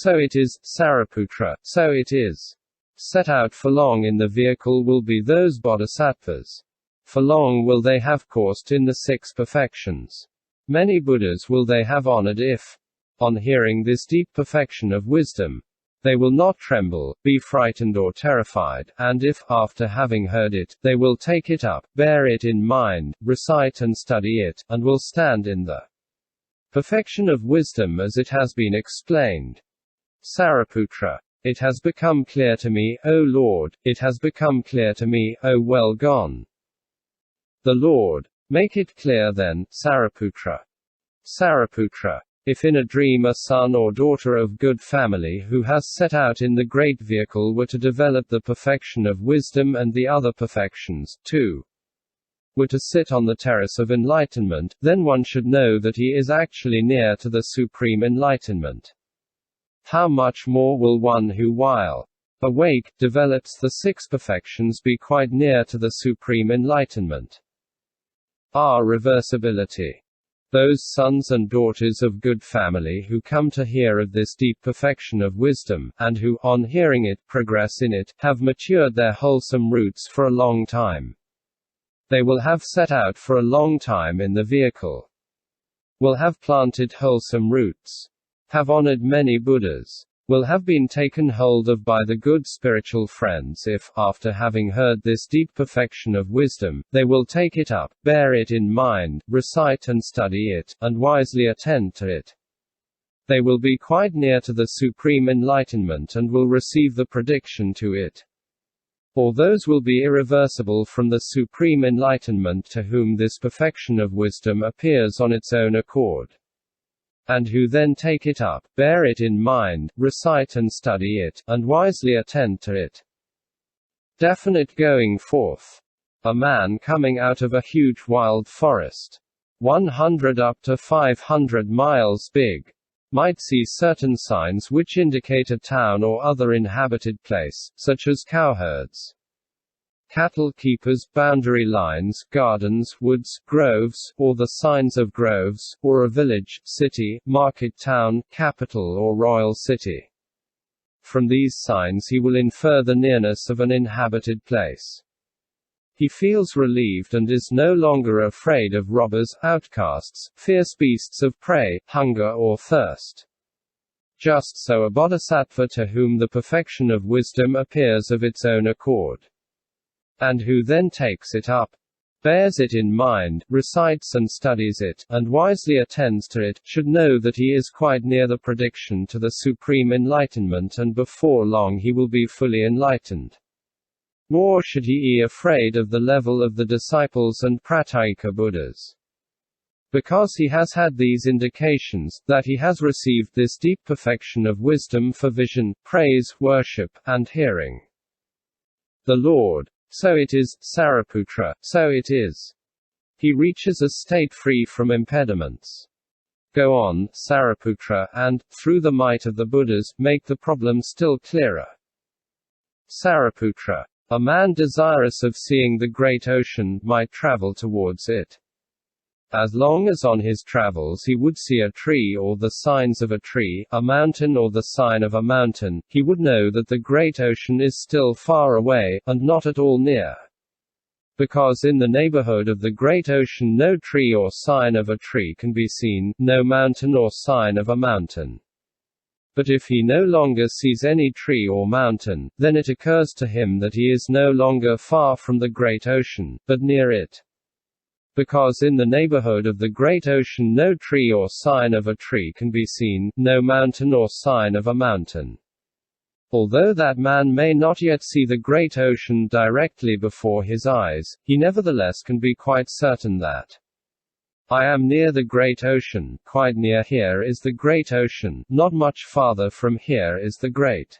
so it is, Sariputra, so it is. Set out for long in the vehicle will be those bodhisattvas. For long will they have coursed in the 6 perfections. Many Buddhas will they have honored if, on hearing this deep perfection of wisdom, they will not tremble, be frightened or terrified, and if, after having heard it, they will take it up, bear it in mind, recite and study it, and will stand in the perfection of wisdom as it has been explained. Sariputra. It has become clear to me, O Lord, it has become clear to me, O well gone. The Lord. Make it clear then, Sariputra. Sariputra. If in a dream a son or daughter of good family who has set out in the great vehicle were to develop the perfection of wisdom and the other perfections, too, were to sit on the terrace of enlightenment, then one should know that he is actually near to the supreme enlightenment. How much more will one who while awake, develops the 6 perfections be quite near to the supreme enlightenment? R. Reversibility. Those sons and daughters of good family who come to hear of this deep perfection of wisdom, and who, on hearing it, progress in it, have matured their wholesome roots for a long time. They will have set out for a long time in the vehicle. Will have planted wholesome roots. Have honored many Buddhas. Will have been taken hold of by the good spiritual friends if, after having heard this deep perfection of wisdom, they will take it up, bear it in mind, recite and study it, and wisely attend to it. They will be quite near to the supreme enlightenment and will receive the prediction to it. Or those will be irreversible from the supreme enlightenment to whom this perfection of wisdom appears on its own accord, and who then take it up, bear it in mind, recite and study it, and wisely attend to it. Definite going forth. A man coming out of a huge wild forest, 100 up to 500 miles big, might see certain signs which indicate a town or other inhabited place, such as cowherds, cattle keepers, boundary lines, gardens, woods, groves, or the signs of groves, or a village, city, market town, capital or royal city. From these signs he will infer the nearness of an inhabited place. He feels relieved and is no longer afraid of robbers, outcasts, fierce beasts of prey, hunger or thirst. Just so a bodhisattva to whom the perfection of wisdom appears of its own accord, and who then takes it up, bears it in mind, recites and studies it, and wisely attends to it, should know that he is quite near the prediction to the supreme enlightenment, and before long he will be fully enlightened. Nor should he be afraid of the level of the disciples and Pratyeka Buddhas, because he has had these indications, that he has received this deep perfection of wisdom for vision, praise, worship, and hearing. The Lord. So it is, Sariputra, so it is. He reaches a state free from impediments. Go on, Sariputra, and, through the might of the Buddhas, make the problem still clearer. Sariputra. A man desirous of seeing the great ocean might travel towards it. As long as on his travels he would see a tree or the signs of a tree, a mountain or the sign of a mountain, he would know that the great ocean is still far away, and not at all near. Because in the neighborhood of the great ocean no tree or sign of a tree can be seen, no mountain or sign of a mountain. But if he no longer sees any tree or mountain, then it occurs to him that he is no longer far from the great ocean, but near it. Because in the neighborhood of the great ocean no tree or sign of a tree can be seen, no mountain or sign of a mountain. Although that man may not yet see the great ocean directly before his eyes, he nevertheless can be quite certain that I am near the great ocean, quite near here is the great ocean, not much farther from here is the great.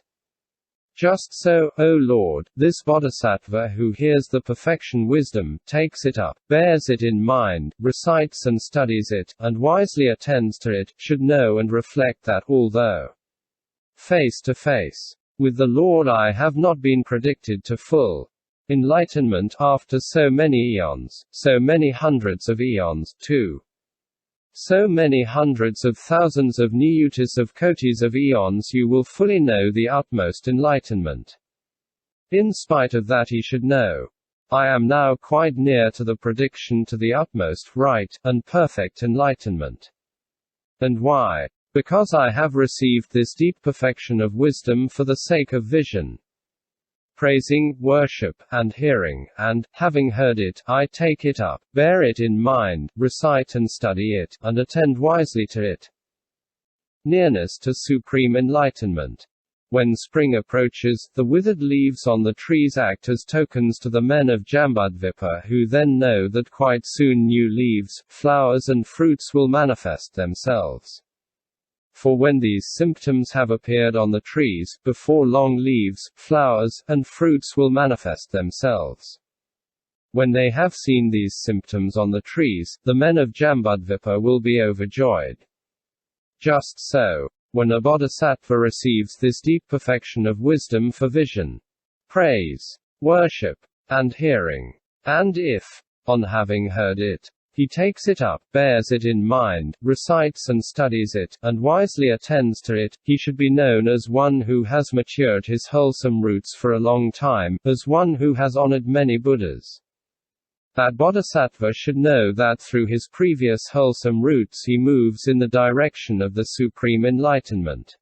Just so, O Lord, this bodhisattva who hears the perfection wisdom, takes it up, bears it in mind, recites and studies it, and wisely attends to it, should know and reflect that, although face to face with the Lord I have not been predicted to full enlightenment after so many eons, so many hundreds of eons, too. So many hundreds of thousands of niyutis of kotis of eons you will fully know the utmost enlightenment. In spite of that he should know. I am now quite near to the prediction to the utmost, right, and perfect enlightenment. And why? Because I have received this deep perfection of wisdom for the sake of vision, praising, worship, and hearing, and, having heard it, I take it up, bear it in mind, recite and study it, and attend wisely to it. Nearness to supreme enlightenment. When spring approaches, the withered leaves on the trees act as tokens to the men of jambudvipa, who then know that quite soon new leaves, flowers and fruits will manifest themselves. For when these symptoms have appeared on the trees, before long leaves, flowers, and fruits will manifest themselves. When they have seen these symptoms on the trees, the men of jambudvipa will be overjoyed. Just so, when a bodhisattva receives this deep perfection of wisdom for vision, praise, worship, and hearing, and if, on having heard it, he takes it up, bears it in mind, recites and studies it, and wisely attends to it, he should be known as one who has matured his wholesome roots for a long time, as one who has honored many Buddhas. That bodhisattva should know that through his previous wholesome roots he moves in the direction of the supreme enlightenment.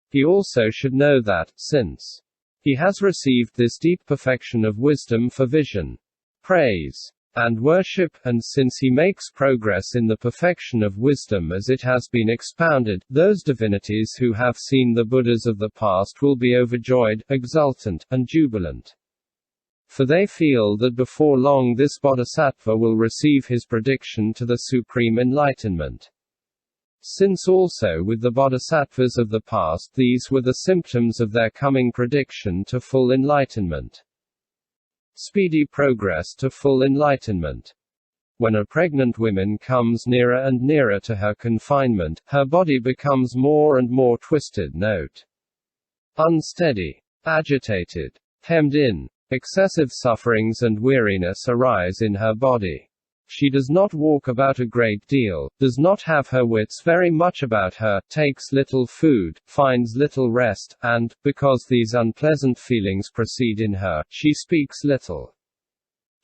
He also should know that, since he has received this deep perfection of wisdom for vision, praise, and worship, and since he makes progress in the perfection of wisdom as it has been expounded, those divinities who have seen the Buddhas of the past will be overjoyed, exultant, and jubilant. For they feel that before long this bodhisattva will receive his prediction to the supreme enlightenment. Since also with the bodhisattvas of the past these were the symptoms of their coming prediction to full enlightenment. Speedy progress to full enlightenment. When a pregnant woman comes nearer and nearer to her confinement, her body becomes more and more twisted. Note. Unsteady, agitated, hemmed in. Excessive sufferings and weariness arise in her body. She does not walk about a great deal, does not have her wits very much about her, takes little food, finds little rest, and, because these unpleasant feelings proceed in her, she speaks little.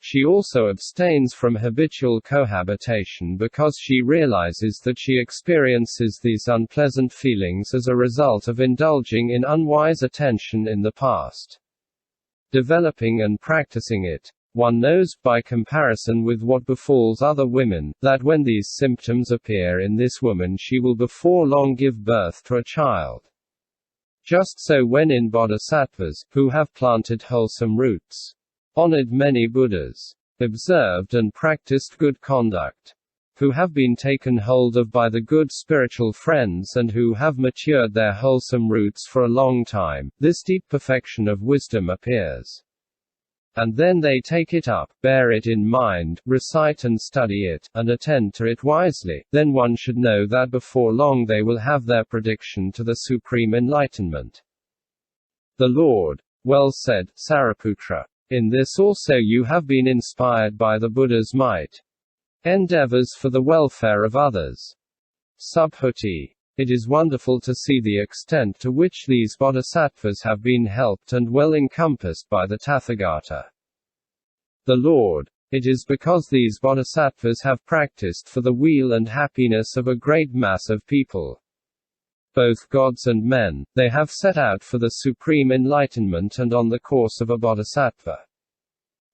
She also abstains from habitual cohabitation because she realizes that she experiences these unpleasant feelings as a result of indulging in unwise attention in the past. Developing and practicing it, one knows, by comparison with what befalls other women, that when these symptoms appear in this woman she will before long give birth to a child. Just so when in bodhisattvas, who have planted wholesome roots, honored many Buddhas, observed and practiced good conduct, who have been taken hold of by the good spiritual friends and who have matured their wholesome roots for a long time, this deep perfection of wisdom appears. And then they take it up, bear it in mind, recite and study it, and attend to it wisely, then one should know that before long they will have their prediction to the supreme enlightenment. The Lord, well said, Sariputra. In this also you have been inspired by the Buddha's might. Endeavors for the welfare of others. Subhuti. It is wonderful to see the extent to which these bodhisattvas have been helped and well encompassed by the Tathagata. The Lord. It is because these bodhisattvas have practiced for the weal and happiness of a great mass of people, both gods and men, they have set out for the supreme enlightenment and on the course of a bodhisattva.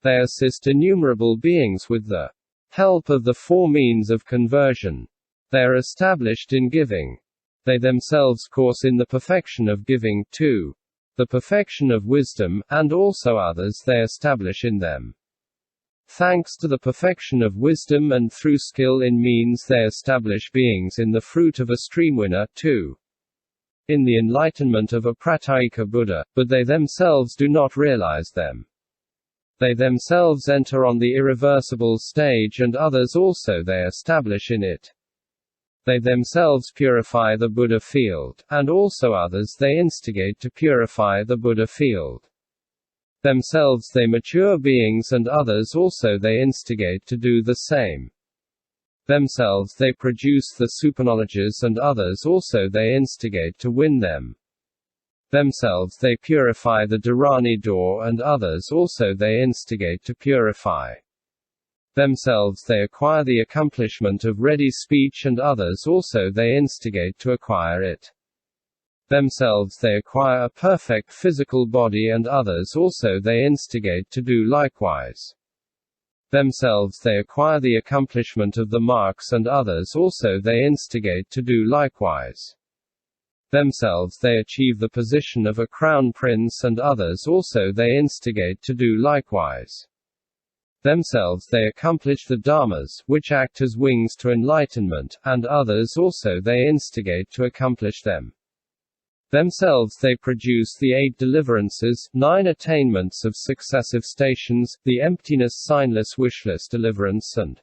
They assist innumerable beings with the help of the four means of conversion. They are established in giving. They themselves course in the perfection of giving, too. The perfection of wisdom, and also others they establish in them. Thanks to the perfection of wisdom and through skill in means they establish beings in the fruit of a streamwinner, too. In the enlightenment of a Pratyeka Buddha, but they themselves do not realize them. They themselves enter on the irreversible stage and others also they establish in it. They themselves purify the Buddha field, and also others they instigate to purify the Buddha field. Themselves they mature beings and others also they instigate to do the same. Themselves they produce the superknowledges and others also they instigate to win them. Themselves they purify the Dharani door and others also they instigate to purify. Themselves they acquire the accomplishment of ready speech and others also they instigate to acquire it. Themselves they acquire a perfect physical body and others also they instigate to do likewise. Themselves they acquire the accomplishment of the marks and others also they instigate to do likewise. Themselves they achieve the position of a crown prince and others also they instigate to do likewise. Themselves they accomplish the dharmas, which act as wings to enlightenment, and others also they instigate to accomplish them. Themselves they produce the 8 deliverances, 9 attainments of successive stations, the emptiness signless wishless deliverance and